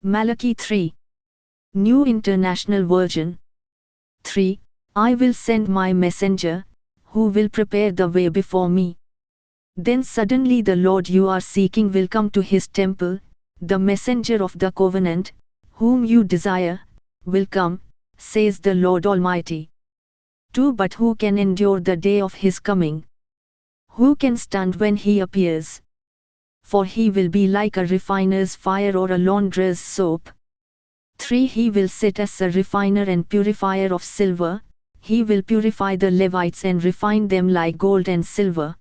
Malachi 3. New International Version. 3. I will send my messenger, who will prepare the way before me. Then suddenly the Lord you are seeking will come to his temple, the messenger of the covenant, whom you desire, will come, says the Lord Almighty. 2. But who can endure the day of his coming? Who can stand when he appears? For he will be like a refiner's fire or a launderer's soap. 3. He will sit as a refiner and purifier of silver, he will purify the Levites and refine them like gold and silver.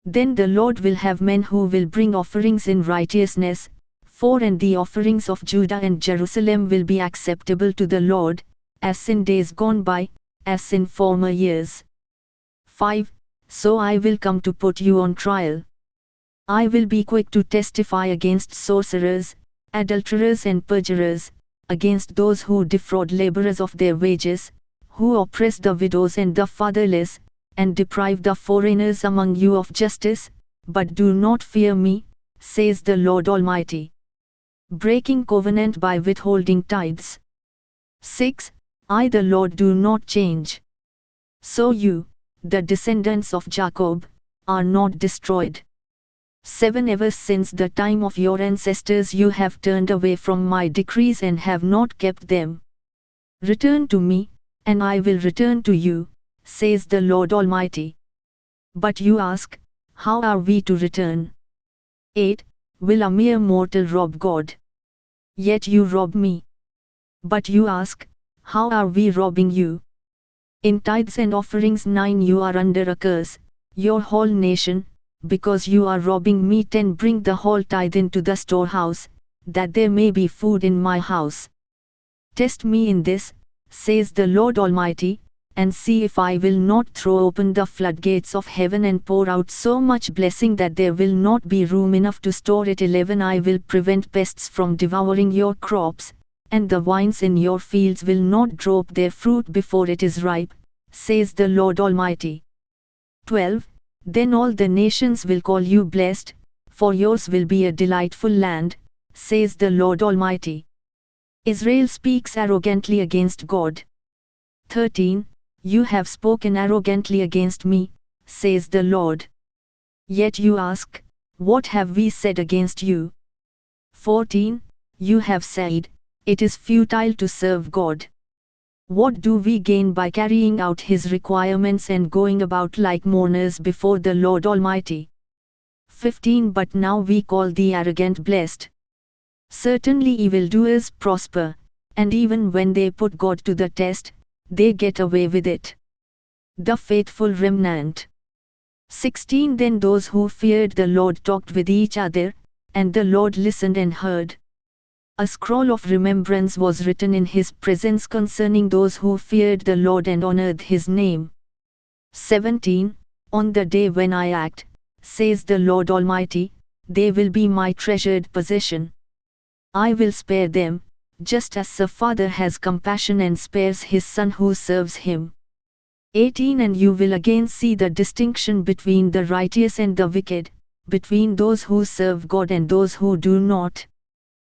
Then the Lord will have men who will bring offerings in righteousness. 4. And the offerings of Judah and Jerusalem will be acceptable to the Lord, as in days gone by, as in former years. 5. So I will come to put you on trial. I will be quick to testify against sorcerers, adulterers and perjurers, against those who defraud laborers of their wages, who oppress the widows and the fatherless, and deprive the foreigners among you of justice, but do not fear me, says the Lord Almighty. Breaking covenant by withholding tithes. 6. I the Lord do not change. So you, the descendants of Jacob, are not destroyed. 7. Ever since the time of your ancestors you have turned away from my decrees and have not kept them. Return to me, and I will return to you, says the Lord Almighty. But you ask, how are we to return? 8. Will a mere mortal rob God? Yet you rob me. But you ask, how are we robbing you? In tithes and offerings 9. You are under a curse, your whole nation, because you are robbing me. 10. Bring the whole tithe into the storehouse, that there may be food in my house. Test me in this, says the Lord Almighty, and see if I will not throw open the floodgates of heaven and pour out so much blessing that there will not be room enough to store it. 11. I will prevent pests from devouring your crops, and the vines in your fields will not drop their fruit before it is ripe, says the Lord Almighty. 12. Then all the nations will call you blessed, for yours will be a delightful land, says the Lord Almighty. Israel speaks arrogantly against God. 13. You have spoken arrogantly against me, says the Lord. Yet you ask, what have we said against you? 14. You have said, it is futile to serve God. What do we gain by carrying out his requirements and going about like mourners before the Lord Almighty? 15. But now we call the arrogant blessed. Certainly evildoers prosper, and even when they put God to the test, they get away with it. The faithful remnant. 16. Then those who feared the Lord talked with each other, and the Lord listened and heard. A scroll of remembrance was written in his presence concerning those who feared the Lord and honored his name. 17. On the day when I act, says the Lord Almighty, they will be my treasured possession. I will spare them, just as a father has compassion and spares his son who serves him. 18. And you will again see the distinction between the righteous and the wicked, between those who serve God and those who do not.